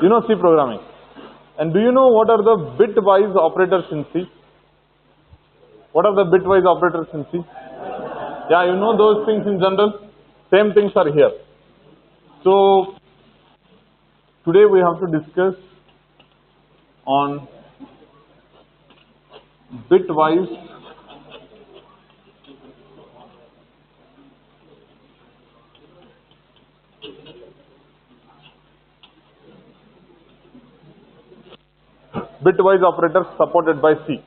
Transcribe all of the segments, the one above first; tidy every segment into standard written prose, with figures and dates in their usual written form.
You know C programming. And do you know what are the bitwise operators in C? What are the bitwise operators in C? Yeah, you know those things in general. Same things are here. So today we have to discuss on bitwise operators supported by C.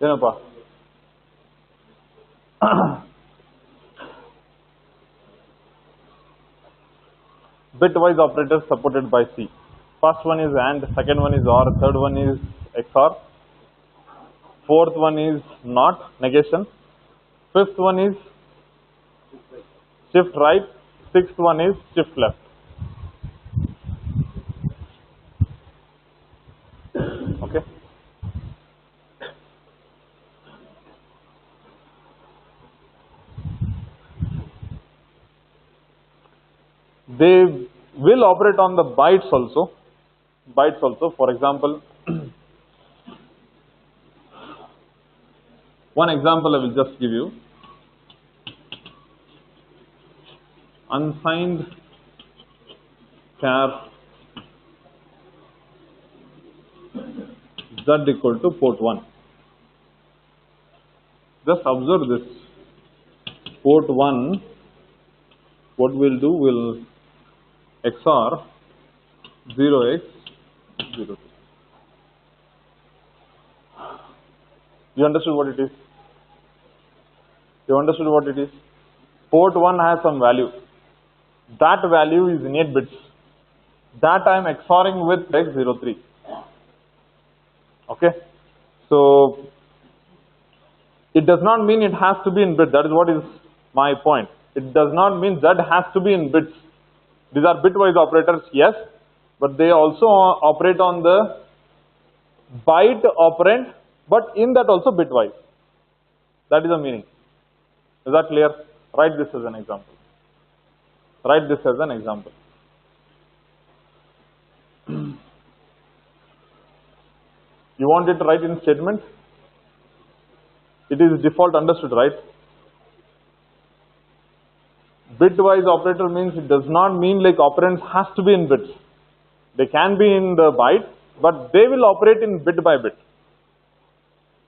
ಏನಪ್ಪ bitwise operators supported by C. First one is AND, second one is OR, third one is XOR, fourth one is NOT, negation, fifth one is shift right, sixth one is shift left. Okay. They will operate on the bytes also. For example, one example I will just give you. Unsigned char Z equal to port 1. Just observe this. Port 1, what we'll do, will XOR 0x02. You understood what it is? You understood what it is? Port 1 has some value. That value is in 8 bits. That I am XORing with x03. Okay? So, it does not mean it has to be in bits. That is what is my point. It does not mean Z has to be in bits. These are bitwise operators, yes, but they also operate on the byte operand, but in that also bitwise. That is the meaning. Is that clear? Write this as an example. Write this as an example. You want it to write in statement? It is default, understood, right? Bitwise operator means it does not mean like operands has to be in bits. They can be in the byte, but they will operate in bit by bit.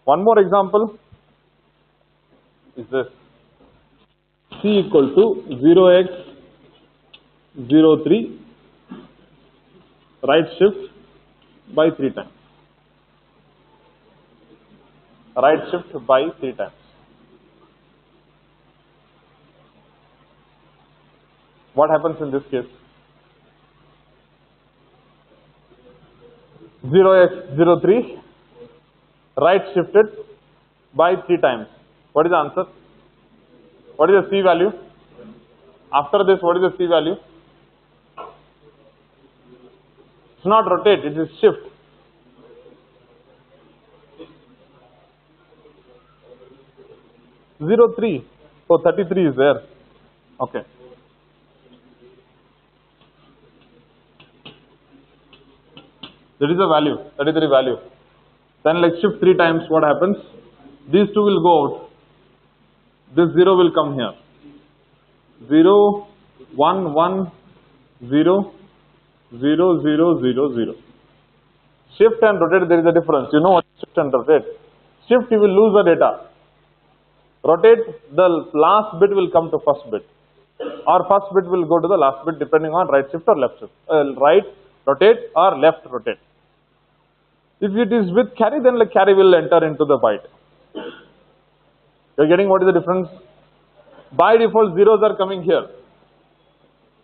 One more example is this. C equal to 0x03, right shift by 3 times. Right shift by 3 times. What happens in this case? 0x03, right shifted by 3 times. What is the answer? What is the C value? After this, what is the C value? It's not rotate, it is shift. Zero 3. So 33 is there. Okay. That is the value, 33 value. Then like shift 3 times, what happens? These two will go out. This 0 will come here. 0, 1, 1, 0, 0, 0, 0, 0. Shift and rotate, there is a difference. You know what is shift and rotate? Shift, you will lose the data. Rotate, the last bit will come to first bit. Or first bit will go to the last bit depending on right shift or left shift. Right rotate or left rotate. If it is with carry, then like carry will enter into the byte. You're getting what is the difference? By default, zeros are coming here.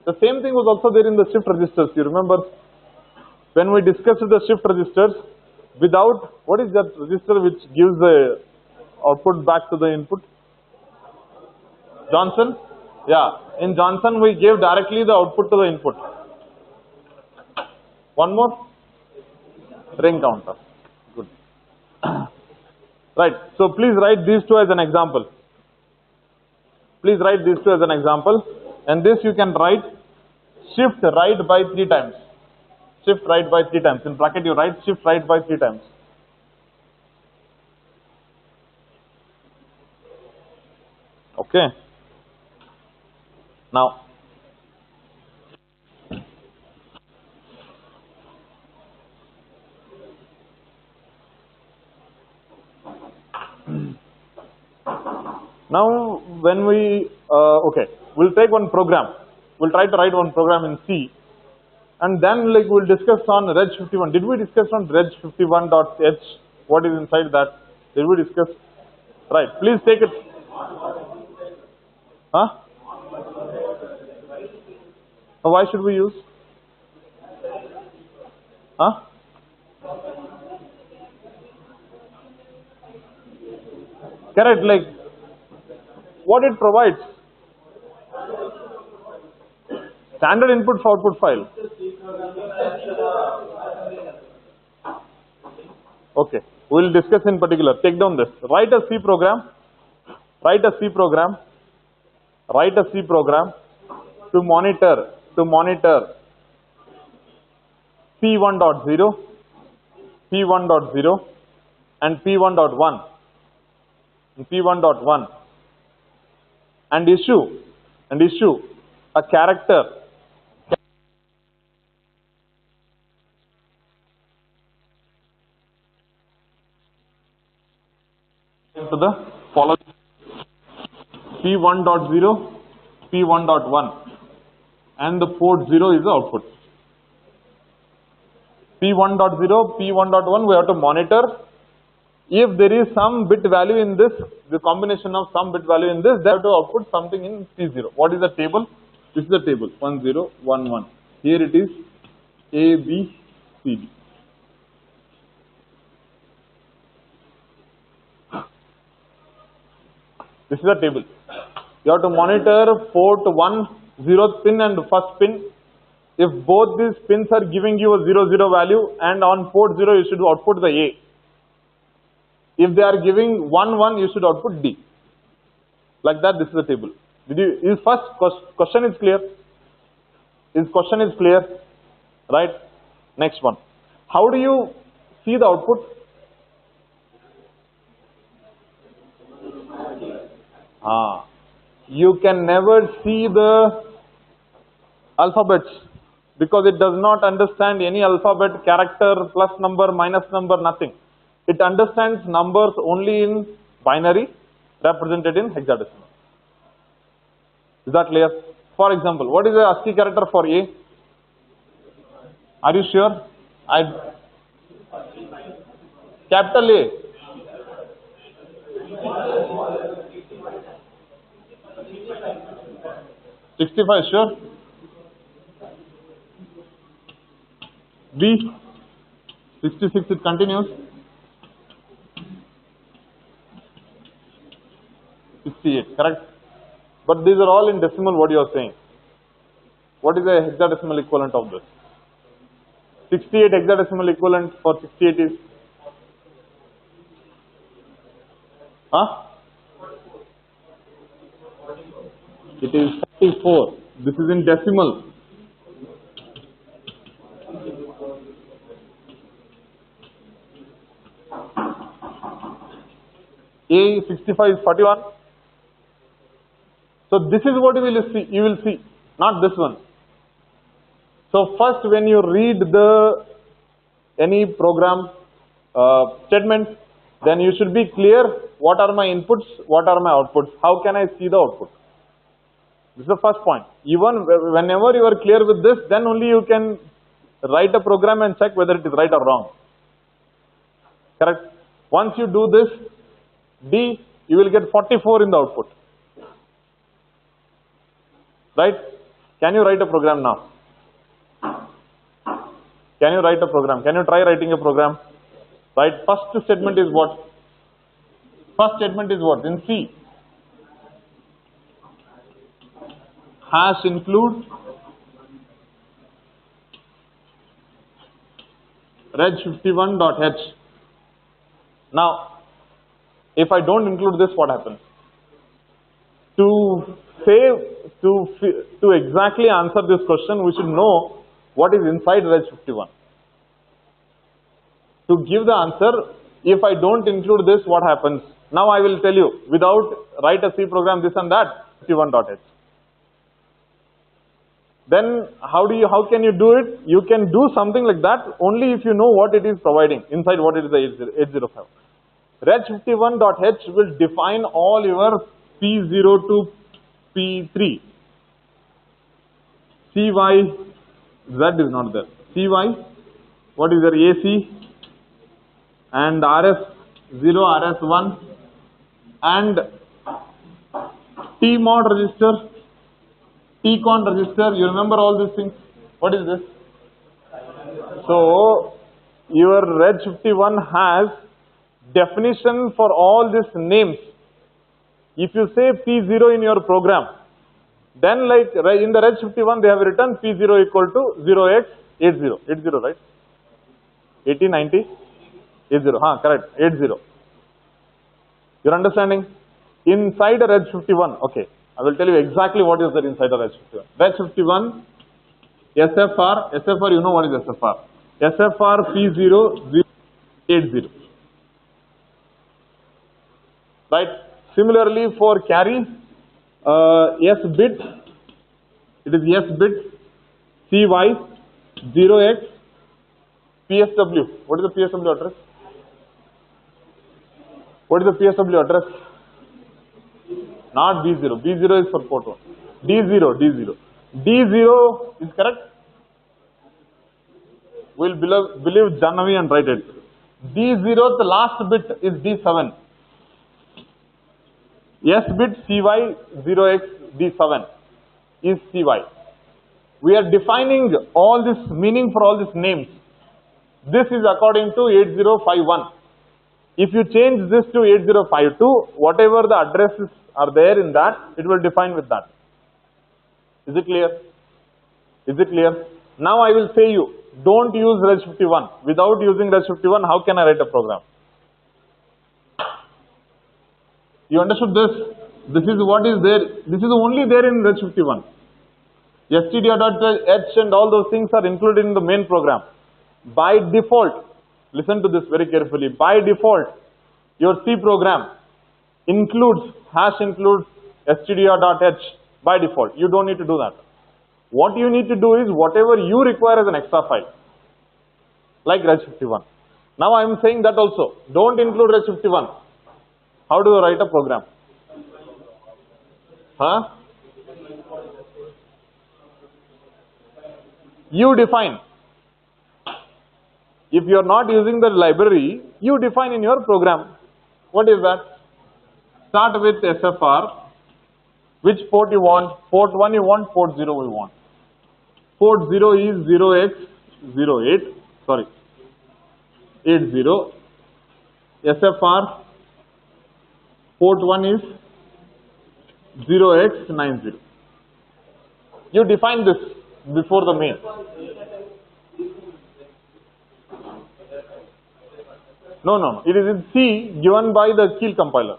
The same thing was also there in the shift registers. You remember when we discussed the shift registers, Without, what is that register which gives the output back to the input? Johnson? Yeah, in Johnson we gave directly the output to the input. One more? Ring counter. Good. Right, so please write these two as an example. Please write these two as an example. And this you can write shift right by 3 times. Shift right by 3 times. In bracket you write shift right by 3 times. Okay. Now, when we, okay, we'll take one program. We'll try to write one program in C. And then like we'll discuss on reg 51. Did we discuss on reg 51.h? What is inside that? Did we discuss? Right, please take it. Huh? Why should we use? Huh? Correct, like what it provides. Standard input for output file. Okay, we'll discuss in particular. Take down this. Write a C program. Write a C program. Write a C program to monitor P1.0, P1.0 and P1.1 and P1.1 and issue a character to the following P1.0, P1.1 and the port 0 is the output. P1.0, P1.1 we have to monitor. If there is some bit value in this, the combination of some bit value in this, they have to output something in P0. What is the table? This is the table 1 0 1 1. Here it is A, B, C, D. This is the table. You have to monitor port 1, 0th pin and first pin. If both these pins are giving you a 0 0 value and on port 0 you should output the A. If they are giving 1 1 you should output D. Like that, this is the table. Is first question is clear? Is question is clear? Right? Next one. How do you see the output? You can never see the alphabets because it does not understand any alphabet, character, plus number, minus number, nothing. It understands numbers only in binary represented in hexadecimal. Is that clear? For example, what is the ASCII character for A? Are you sure? Capital A. $65, sure? B, 66, it continues. 68, correct? But these are all in decimal, what you are saying. What is the hexadecimal equivalent of this? 68 hexadecimal equivalent for 68 is? Huh? It is 44. This is in decimal. A 65 is 41. So this is what you will see, not this one. So first when you read any program statement, then you should be clear what are my inputs, what are my outputs, how can I see the output. This is the first point. Even whenever you are clear with this, then only you can write a program and check whether it is right or wrong. Correct? Once you do this, D, you will get 44 in the output. Right? Can you write a program now? Can you write a program? Can you try writing a program? Right? First statement is what? First statement is what? In C. Hash include reg51.h. Now, if I don't include this, what happens? To exactly answer this question, we should know what is inside reg51. To give the answer, if I don't include this, what happens? Now I will tell you, without write a C program, this and that, 51.h. Then how can you do it? You can do something like that only if you know what it is providing, inside what it is the 805. Reg51.h will define all your P0 to P3. CY, Z is not there. CY, what is your AC? And RS0, RS1 and T-mod register, T-con register, you remember all these things? What is this? So, your Reg51 has definition for all these names. If you say P0 in your program, then like in the Reg51 they have written P0 equal to 0x80, 80, right? 80, 90, 80, correct, 80. You're understanding? Inside a Reg51, okay, I will tell you exactly what is there inside a Reg51. Reg51, SFR, you know what is SFR? SFR P0, 80. Right? Similarly for carry, S bit, it is S bit, CY, 0x, PSW. What is the PSW address? What is the PSW address? Not B0. B0 is for port 1. D0. D0 is correct. We'll believe Jannavi and write it. D0, the last bit is D7. S bit CY 0x D7 is CY. We are defining all this meaning for all these names. This is according to 8051. If you change this to 8052, whatever the addresses are there in that, it will define with that. Is it clear? Is it clear? Now I will say you, don't use Reg51. Without using Reg51, how can I write a program? You understood this? This is what is there. This is only there in Reg51. std.h and all those things are included in the main program. By default, listen to this very carefully. By default, your C program includes, hash includes std.h by default. You don't need to do that. What you need to do is whatever you require as an extra file, like Reg51. Now I am saying that also. Don't include Reg51. How do you write a program? You define. If you are not using the library, you define in your program. What is that? Start with SFR. Which port you want? Port 1 you want, port 0 we want. Port 0 is 0x08, sorry, 80. SFR, port 1 is 0x90. You define this before the main. No. It is in C given by the Keel compiler.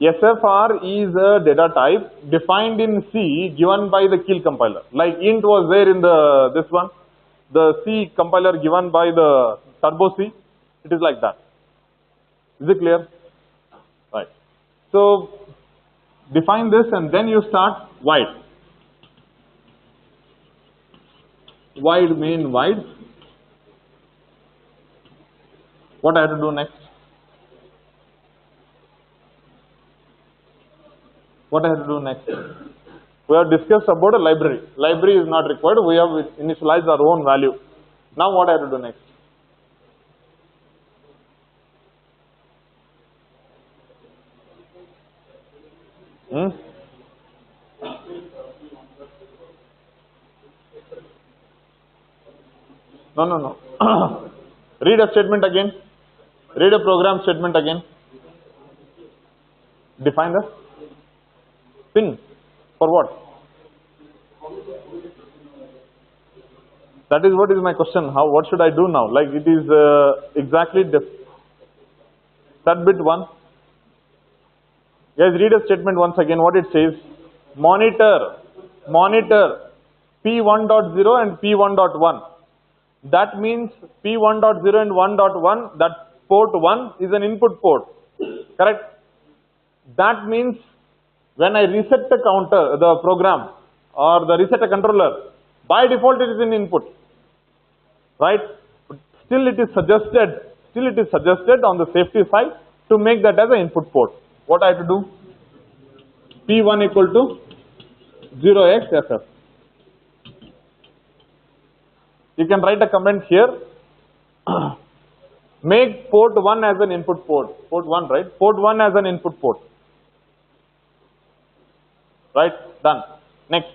SFR is a data type defined in C given by the Keel compiler. Like int was there in this one, the C compiler given by the Turbo C. It is like that. Is it clear? Right. So define this and then you start wide. Wide main wide. What I have to do next? What I have to do next? We have discussed about a library. Library is not required. We have initialized our own value. Now what I have to do next? No. Read a statement again. Read a program statement again. Define the pin. For what? That is what is my question. What should I do now? Like it is exactly set bit 1. Guys, read a statement once again. What it says: monitor P1.0 and P1.1. That means P1.0 and 1.1, that port 1 is an input port. Correct? That means when I reset the counter, the program, or the reset a controller, by default it is in input. Right? But still it is suggested on the safety side to make that as an input port. What I have to do? P1 equal to 0xFF. You can write a comment here. Make port 1 as an input port. Port 1, right? Port 1 as an input port. Right? Done. Next.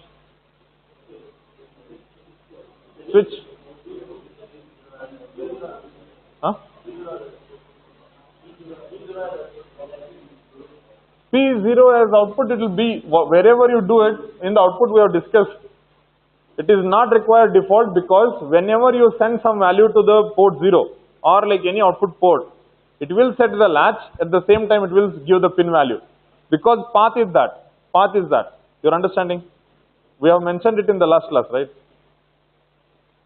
Switch. Huh? P0 as output, it will be wherever you do it. In the output we have discussed, it is not required default, because whenever you send some value to the port 0 or like any output port, it will set the latch. At the same time it will give the pin value, because path is that. You're understanding? We have mentioned it in the last class, right?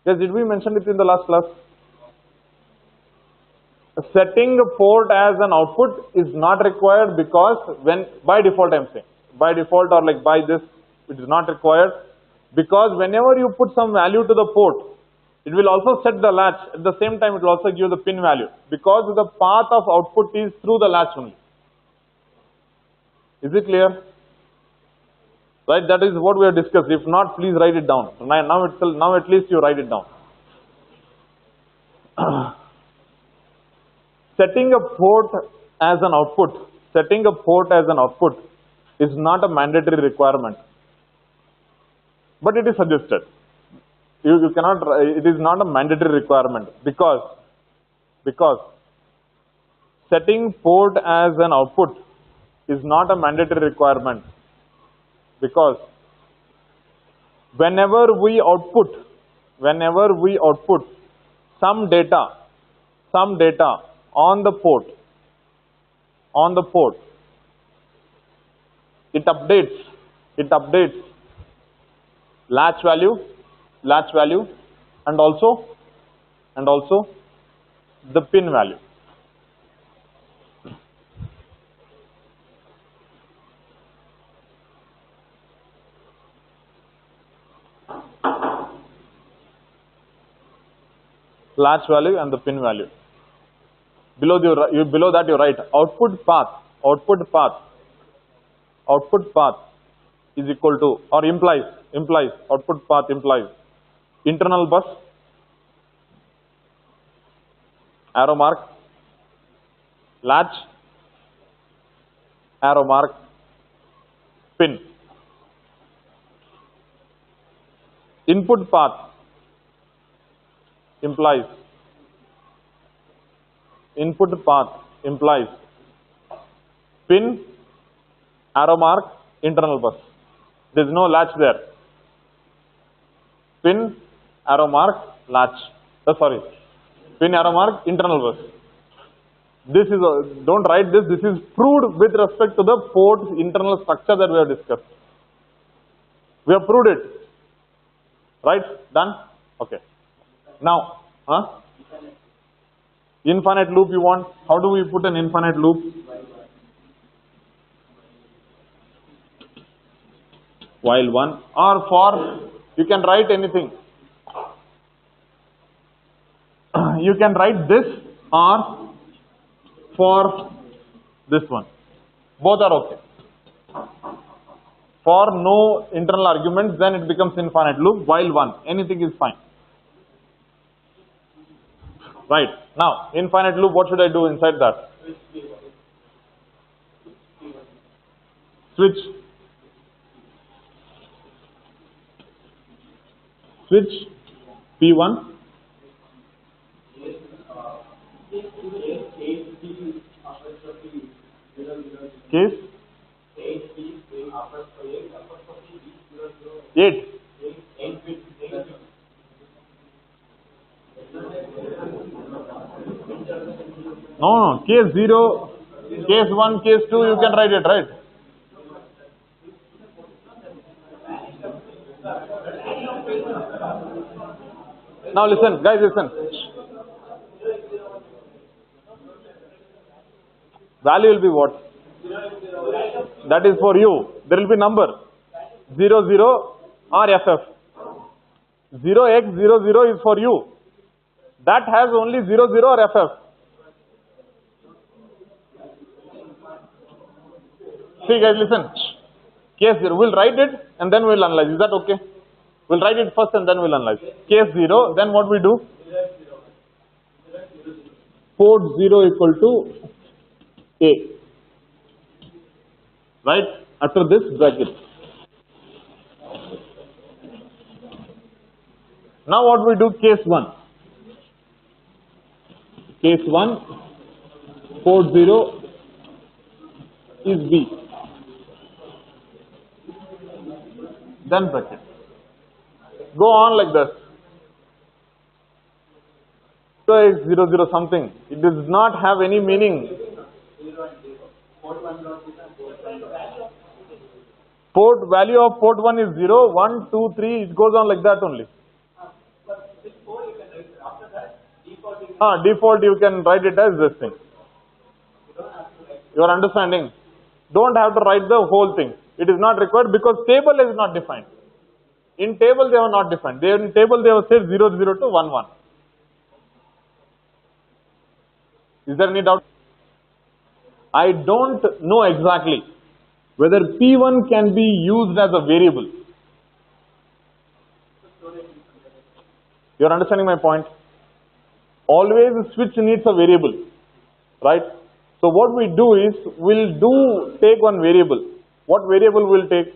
Yes, did we mention it in the last class? Setting a port as an output is not required, because by default I'm saying, by default or like by this, it is not required, because whenever you put some value to the port, it will also set the latch. At the same time it will also give the pin value, because the path of output is through the latch only. Is it clear? Right, that is what we have discussed. If not, please write it down. Now at least you write it down. Setting a port as an output is not a mandatory requirement, but it is suggested. You cannot. It is not a mandatory requirement, because setting port as an output is not a mandatory requirement, because whenever we output some data on the port, it updates latch value, and also the pin value. Latch value and the pin value. Below that you write output path is equal to, or implies output path implies internal bus, arrow mark, latch, arrow mark, pin. Input path implies pin, arrow mark, internal bus. There is no latch there. Pin, arrow mark, latch. Pin, arrow mark, internal bus. This is don't write this. This is proved with respect to the port's internal structure that we have discussed. We have proved it. Right? Done? Okay. Now, infinite loop you want. How do we put an infinite loop? While one, or for, you can write anything. You can write this or for this one. Both are okay. For no internal arguments, then it becomes infinite loop. While one, anything is fine. Right. Now, infinite loop, what should I do inside that? Switch P1 Case 8. No, case 0, case 1, case 2, you can write it, right? Now listen, guys, listen. Value will be what? That is for you. There will be number 00 or FF. 0x00 is for you. That has only 00 or FF. See guys, listen. Case 0, we'll write it and then we'll analyze. Is that okay? We'll write it first and then we'll analyze. Case 0, then what we do? Port 0 equal to A. Right? After this bracket. Now what we do? Case 1. Case 1, port 0 is B. Then bracket. Go on like this. So it's 00 something. It does not have any meaning. Port value of port 1 is 0, 1, 2, 3. It goes on like that only. Default you can write it as this thing. You are understanding? Don't have to write the whole thing. It is not required because table is not defined. In table they are not defined. In table they have said 00 to 11. Is there any doubt? I don't know exactly whether P1 can be used as a variable. You are understanding my point? Always a switch needs a variable, right? So what we do is, we'll take one variable. What variable we'll take?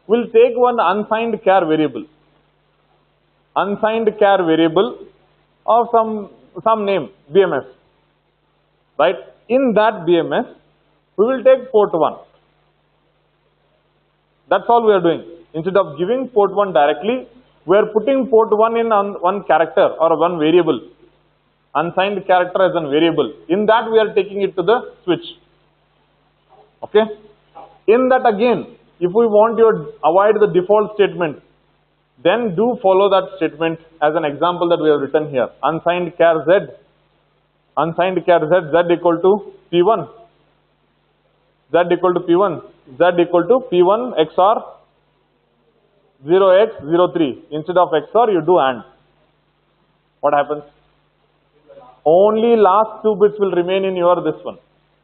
We'll take one unsigned char variable. Unsigned char variable of some name, BMS. Right? In that BMS, we will take port 1. That's all we are doing. Instead of giving port 1 directly, we are putting port 1 in one character or one variable. Unsigned character as a variable. In that we are taking it to the switch. Okay? In that again, if we want to avoid the default statement, then do follow that statement as an example that we have written here. Unsigned char Z. Unsigned char Z, Z equal to P1. Z equal to P1. Z equal to P1 XOR 0x03. Instead of XOR, you do AND. What happens? Only last 2 bits will remain in your this one.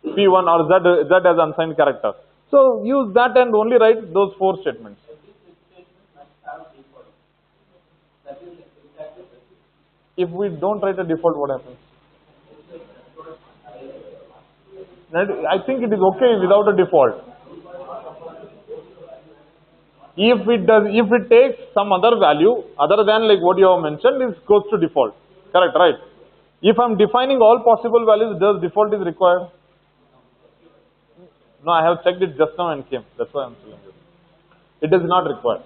P1 or Z as unsigned character. So use that and only write those 4 statements. If we don't write a default, what happens? I think it is okay without a default. If it takes some other value other than like what you have mentioned, it goes to default. Correct, right? If I am defining all possible values, does default is required? No, I have checked it just now and came. That's why I am saying this. It is not required.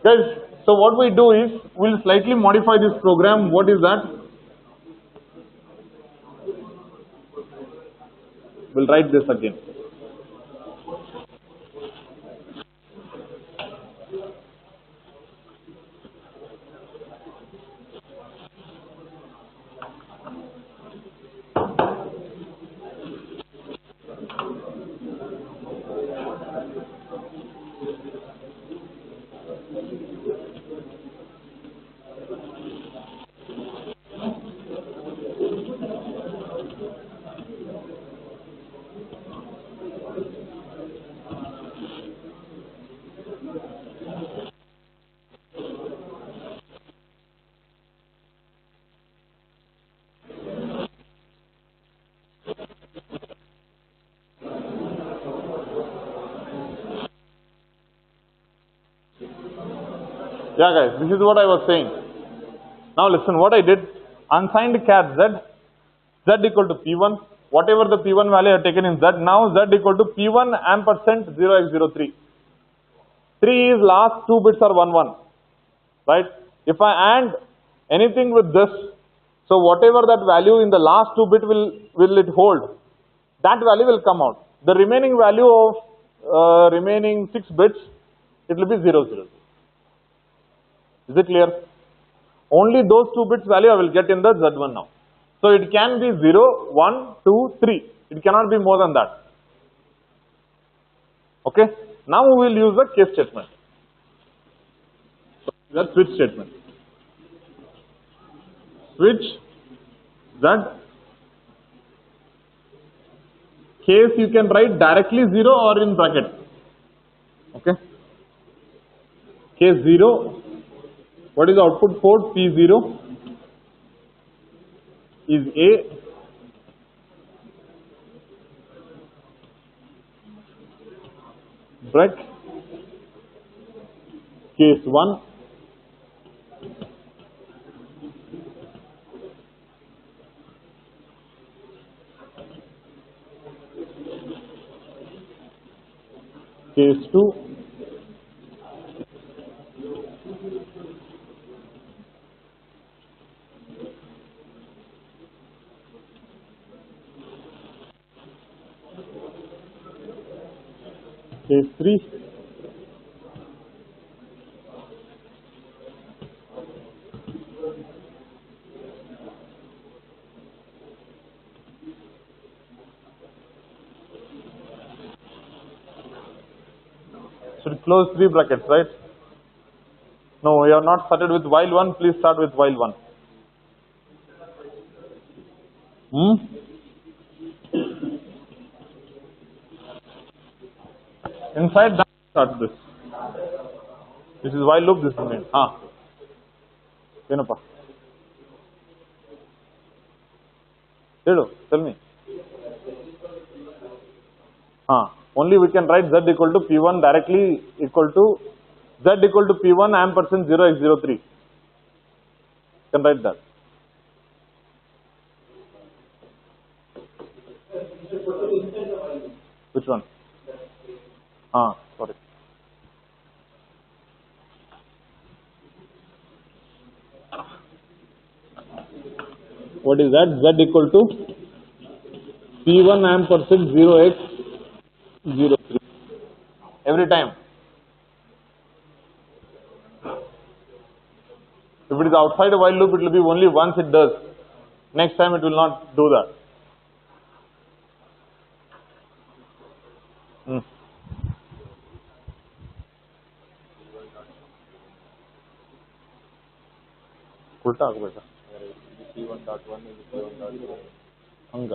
Guys, so what we do is, we will slightly modify this program. What is that? We'll write this again. Yeah guys, this is what I was saying. Now listen, what I did, unsigned char Z, Z equal to P1, whatever the P1 value I have taken in Z, now Z equal to P1 ampersand 0x03. 3 is last 2 bits are 1, 1. Right? If I AND anything with this, so whatever that value in the last 2 bit will it hold, that value will come out. The remaining value of remaining 6 bits, it will be 0, 0. Is it clear? Only those 2 bits value I will get in the Z1 now. So it can be 0, 1, 2, 3. It cannot be more than that. Okay? Now we will use the case statement. The switch statement. Switch Z. Case you can write directly 0 or in bracket. Okay? Case 0. What is the output port? P0 is A. Break. Case 1. Case 2. Case 3. Should close 3 brackets, right? No, you are not started with while 1, please start with while 1. Inside that, start this. This is while loop, this is main. ಏನಪ್ಪ? ಹೇಳು, tell me. Only we can write Z equal to P1 directly equal to Z equal to P1 ampersand 0x03. Can write that. Which one? Sorry. What is that? Z equal to P1 ampersand 0x03. Every time. If it is outside a while loop, it will be only once it does. Next time it will not do that. ಉಲ್ಟಾ ಆಗಬೇಕಾ? P1.1 is P1.2. ಹಂಗ?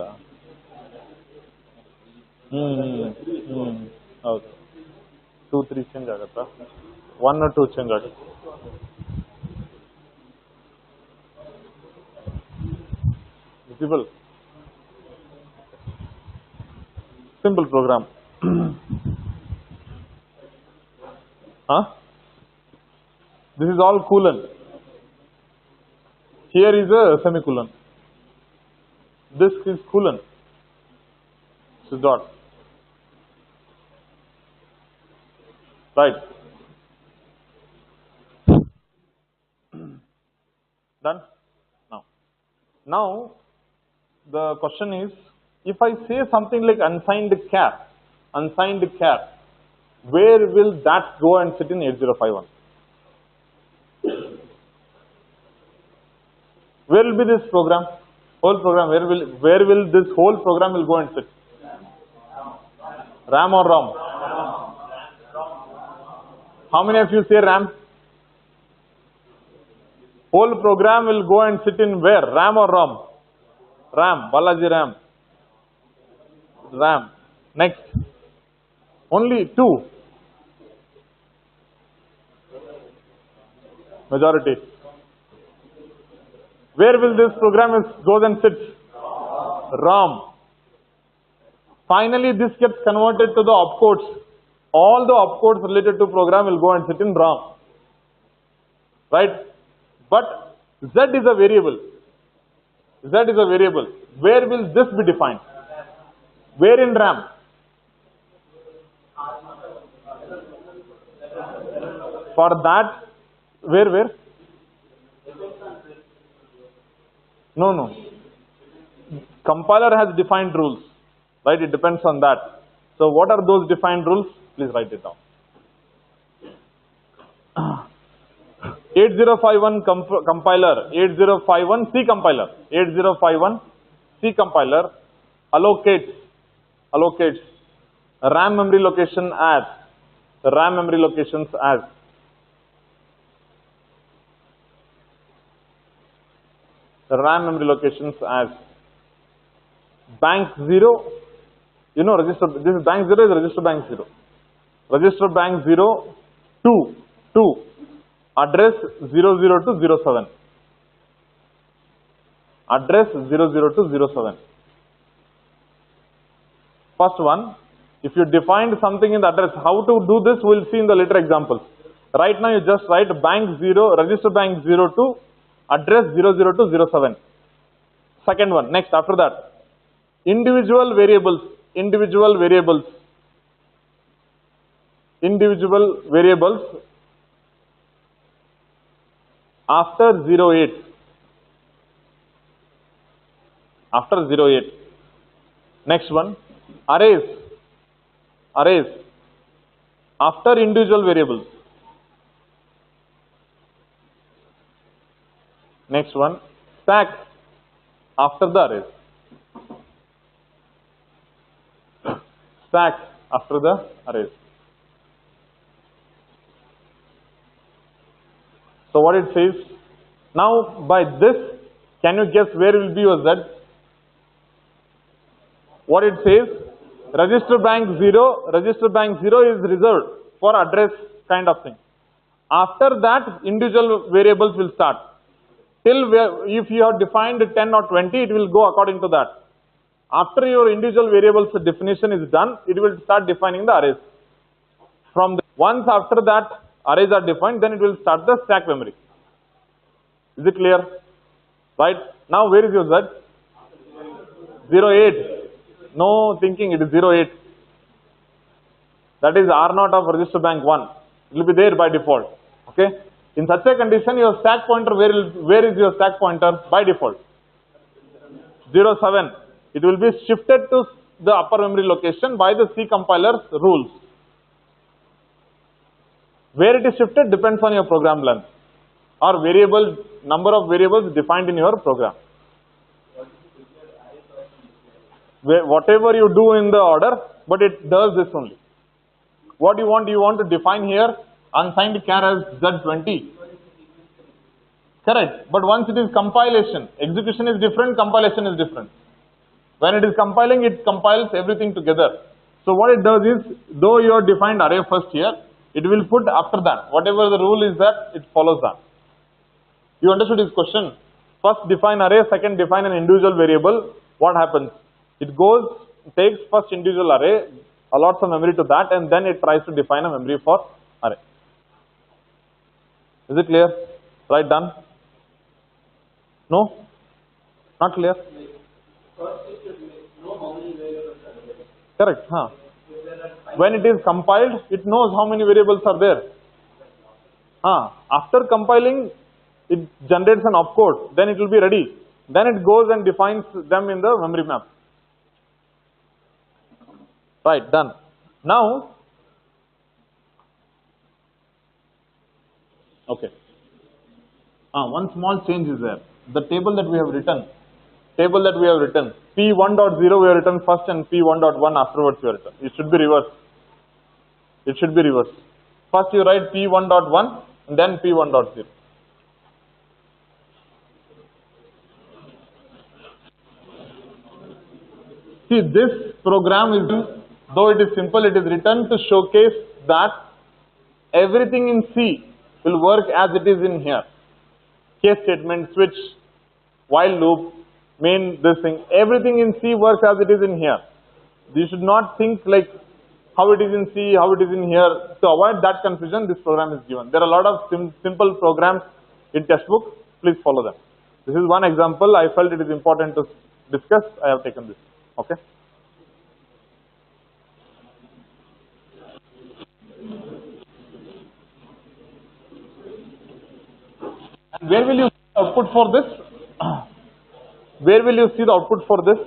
ಹೌದು. 2, 3 change ಆಗತ್ತಾ? 1 or 2 change ಆಗುತ್ತೆ. Visible? Simple program. This is all colon. Here is a semicolon. This is colon. This is dot. Right. Done? Now the question is, if I say something like unsigned char, where will that go and sit in 8051? Where will be this program? Whole program, where will this whole program will go and sit? RAM or ROM? How many of you say RAM? Whole program will go and sit in where? RAM or ROM? RAM, Balaji RAM. RAM. Next. Only 2. Majority. Where will this program go and sit? ROM. Finally, this gets converted to the opcodes. All the opcodes related to program will go and sit in ROM. Right? But Z is a variable. Z is a variable. Where will this be defined? Where in RAM? For that, where? No. Compiler has defined rules, right? It depends on that. So what are those defined rules? Please write it down. 8051 compiler, 8051 C compiler, 8051 C compiler allocates RAM memory location as RAM memory locations as RAM memory locations as bank 0, you know, register, this is bank 0 is register bank 0. Register bank 0 2 address 00 to 07. Address 00 to 07. First one, if you defined something in the address, how to do this we'll see in the later examples. Right now you just write bank 0, register bank 02, address 00 to 07. Second one, next after that, individual variables after 08. Next one, arrays after individual variables. Next one, stacks after the arrays. Stacks after the arrays. So what it says, now by this, can you guess where will be your Z? What it says, register bank 0 is reserved for address kind of thing. After that, individual variables will start. Till if you have defined 10 or 20, it will go according to that. After your individual variables definition is done, it will start defining the arrays. Once after that arrays are defined, then it will start the stack memory. Is it clear? Right? Now where is your Z? 08. No thinking, it is 08. That is R0 of register bank 1. It will be there by default. Okay? In such a condition, your stack pointer, where is your stack pointer by default? 07. It will be shifted to the upper memory location by the C compiler's rules. Where it is shifted depends on your program length or number of variables defined in your program. Whatever you do in the order, but it does this only. What you want to define here unsigned char as Z20. Correct. But once it is compilation, execution is different, compilation is different. When it is compiling, it compiles everything together. So what it does is, though you have defined array first here, it will put after that. Whatever the rule is that, it follows that. You understood this question? First define array, second define an individual variable. What happens? It takes first individual array, allots some memory to that, and then it tries to define a memory for array. Is it clear? Right, done? No? Not clear? Correct, huh? When it is compiled, it knows how many variables are there. After compiling, it generates an opcode, then it will be ready. Then it goes and defines them in the memory map. Right, done. Now, okay. One small change is there. The table that we have written, P1.0 we have written first and P1.1 afterwards we have written. It should be reversed. First you write P1.1 and then P1.0. See, this program is, though it is simple, it is written to showcase that everything in C will work as it is in here. Case statement, switch, while loop, main, this thing, everything in C works as it is in here. You should not think like how it is in C, how it is in here. To avoid that confusion, this program is given. There are a lot of simple programs in textbook. Please follow them. This is one example. I felt it is important to discuss. I have taken this. Okay. where will you see the output for this? Where will you see the output for this?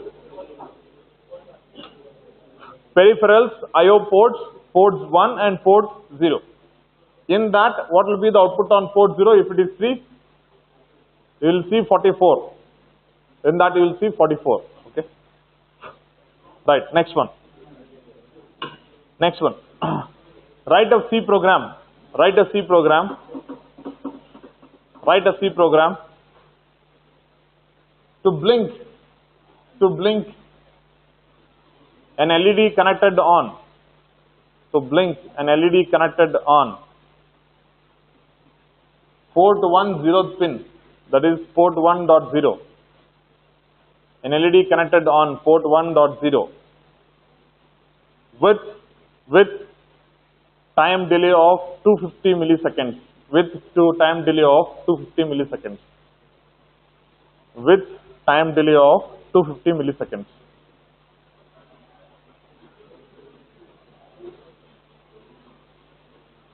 Peripherals, IO ports, ports 1 and port 0. In that, what will be the output on port 0 if it is 3? You will see 44. In that you will see 44. Okay. Right, next one. Next one. Write a C program. Write a C program. Write a C program to blink an LED connected on. To blink an LED connected on. Port 1 0th pin, that is port 1.0. An LED connected on port 1.0 with time delay of 250 milliseconds. With time delay of 250 milliseconds. With time delay of 250 milliseconds.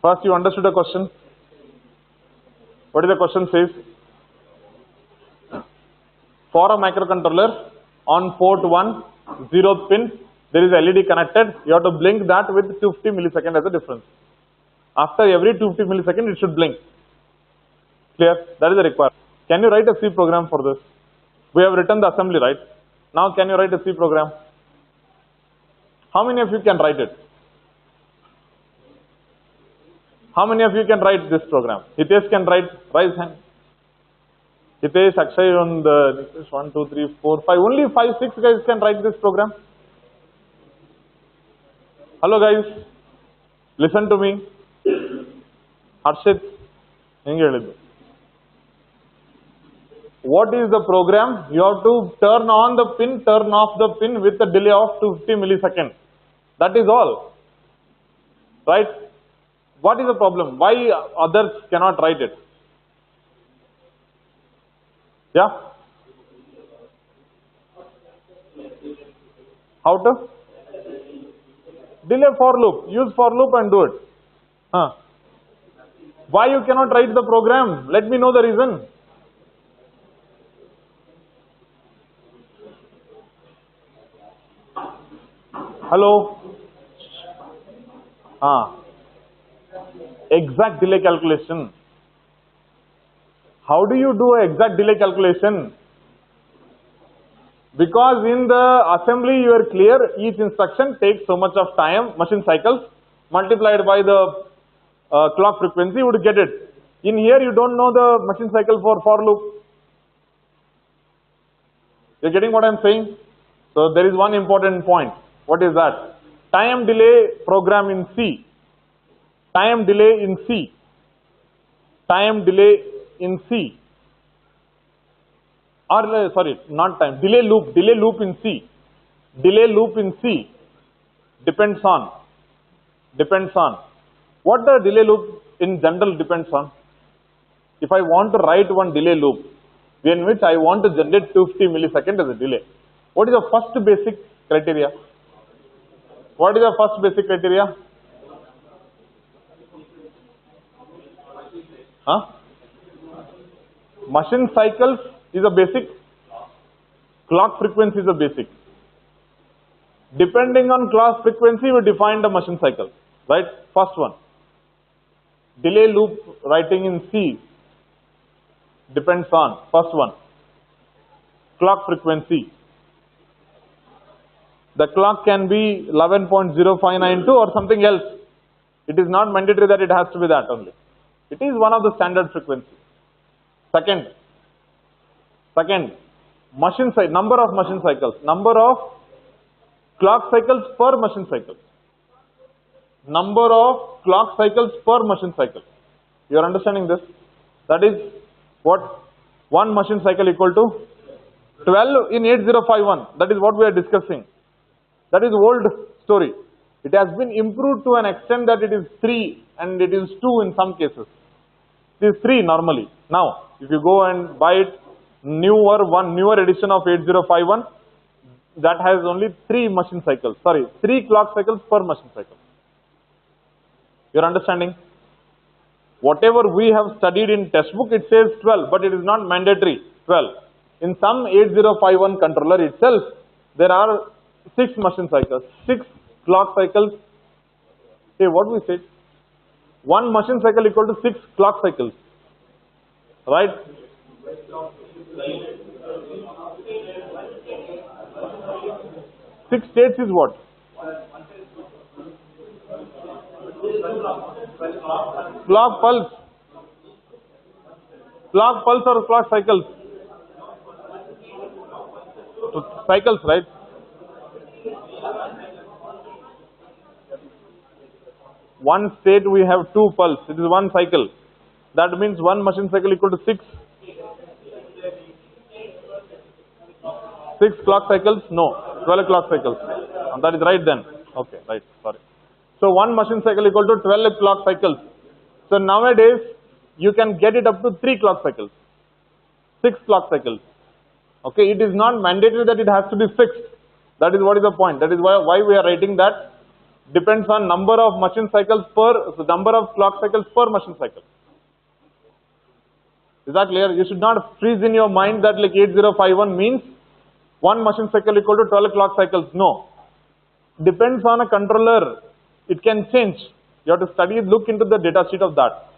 First, you understood the question. What is the question says? For a microcontroller on port 1, 0th pin, there is LED connected. You have to blink that with 250 milliseconds as a difference. After every 250 milliseconds, it should blink. Clear? That is the requirement. Can you write a C program for this? We have written the assembly, right? Now, can you write a C program? How many of you can write it? How many of you can write this program? Hitesh can write, raise hand. Hitesh, Akshay, and 1, 2, 3, 4, 5. Only 5, 6 guys can write this program. Hello guys, listen to me. Harshit, what is the program? You have to turn on the pin, turn off the pin with a delay of 250 milliseconds. That is all. Right? What is the problem? Why others cannot write it? Yeah? How to? Delay for loop. Use for loop and do it. Why you cannot write the program? Let me know the reason. Hello? Exact delay calculation. How do you do an exact delay calculation? Because in the assembly you are clear, each instruction takes so much of time, machine cycles, multiplied by the clock frequency, you would get it. In here you don't know the machine cycle for loop. You're getting what I'm saying? So there is one important point. What is that? Time delay program in C. Time delay in C. Time delay in C. Or sorry, not time. Delay loop in C. Delay loop in C depends on. What the delay loop in general depends on? If I want to write one delay loop in which I want to generate 250 milliseconds as a delay, what is the first basic criteria? What is the first basic criteria? Machine cycles is a basic. Clock frequency is a basic. Depending on clock frequency, we define the machine cycle. Right? First one. Delay loop writing in C depends on first one. Clock frequency. The clock can be 11.0592 or something else. It is not mandatory that it has to be that only. It is one of the standard frequencies. Second, machine cycle, number of machine cycles, number of clock cycles per machine cycle. Number of clock cycles per machine cycle. You are understanding this? That is what? One machine cycle equal to 12 in 8051. That is what we are discussing. That is old story. It has been improved to an extent that it is 3 and it is 2 in some cases. It is 3 normally. Now, if you go and buy it, newer edition of 8051, that has only 3 machine cycles. Sorry, 3 clock cycles per machine cycle. You are understanding? Whatever we have studied in textbook, it says 12, but it is not mandatory 12. In some 8051 controller itself, there are 6 machine cycles, 6 clock cycles. Hey, what we said? One machine cycle equal to 6 clock cycles, right? 6 states is what? Clock pulse. Clock pulse or clock cycles? Cycles, right? One state we have 2 pulse. It is 1 cycle. That means 1 machine cycle equal to 6. 6 clock cycles? No. 12 clock cycles. That is right then. Okay, right. Sorry. So 1 machine cycle equal to 12 clock cycles. So nowadays you can get it up to 3 clock cycles, 6 clock cycles. Okay, it is not mandatory that it has to be fixed. That is what is the point. That is why we are writing that depends on number of machine cycles number of clock cycles per machine cycle. Is that clear? You should not freeze in your mind that like 8051 means 1 machine cycle equal to 12 clock cycles. No. Depends on a controller. It can change. You have to study, look into the data sheet of that.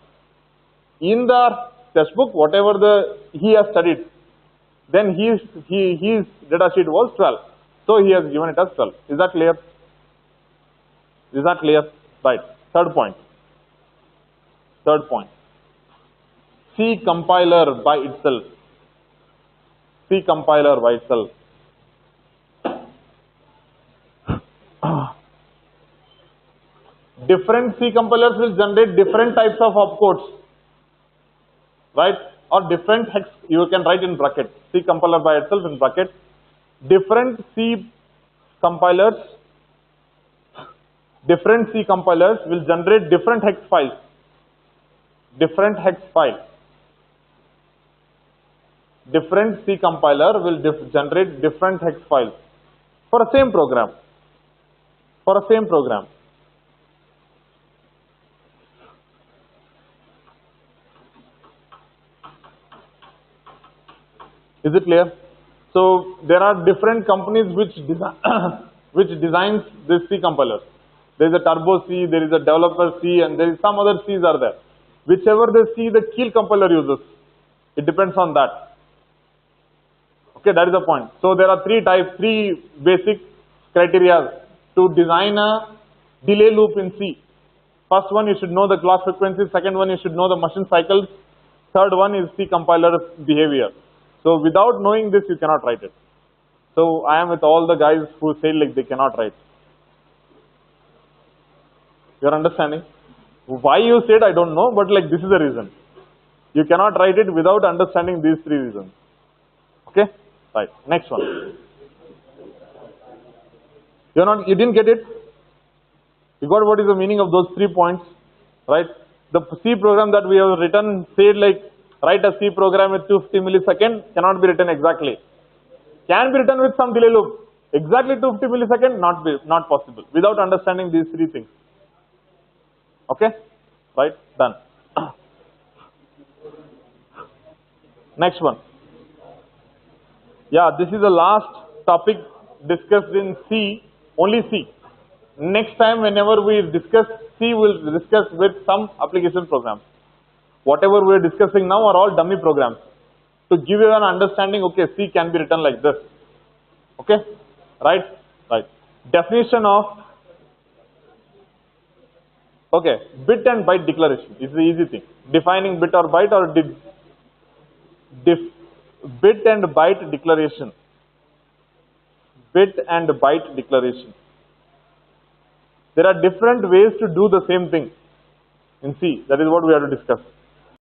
In the textbook, whatever he has studied, then his data sheet was 12. So he has given it as 12. Is that clear? Is that clear? Right. Third point. Third point. C compiler by itself. C compiler by itself. Different C compilers will generate different types of opcodes, right? Or different hex, you can write in bracket. C compiler by itself in bracket. Different C compilers will generate different hex files. Different hex file. Different C compiler will generate different hex files for a same program. For a same program. Is it clear? So there are different companies which designs this C compilers. There is a Turbo C, there is a Developer C, and there is some other C's are there. Whichever the C the Keel compiler uses, it depends on that. Okay, that is the point. So there are 3 basic criteria to design a delay loop in C. First one, you should know the clock frequency. Second one, you should know the machine cycles. Third one is C compiler behavior. So without knowing this, you cannot write it. So I am with all the guys who say like they cannot write. You're understanding? Why you said I don't know, but like this is the reason. You cannot write it without understanding these 3 reasons. Okay? Right. Next one. You didn't get it? You got what is the meaning of those 3 points? Right? The C program that we have written said like write a C program with 250 milliseconds cannot be written exactly. Can be written with some delay loop. Exactly 250 milliseconds, not possible. Without understanding these 3 things. Okay? Right? Done. Next one. Yeah, this is the last topic discussed in C, only C. Next time whenever we discuss C, we'll discuss with some application programs. Whatever we are discussing now are all dummy programs. To give you an understanding, okay, C can be written like this. Okay? Right? Right. Definition of, okay, bit and byte declaration is the easy thing. Defining bit or byte or bit and byte declaration. Bit and byte declaration. There are different ways to do the same thing in C. That is what we have to discuss.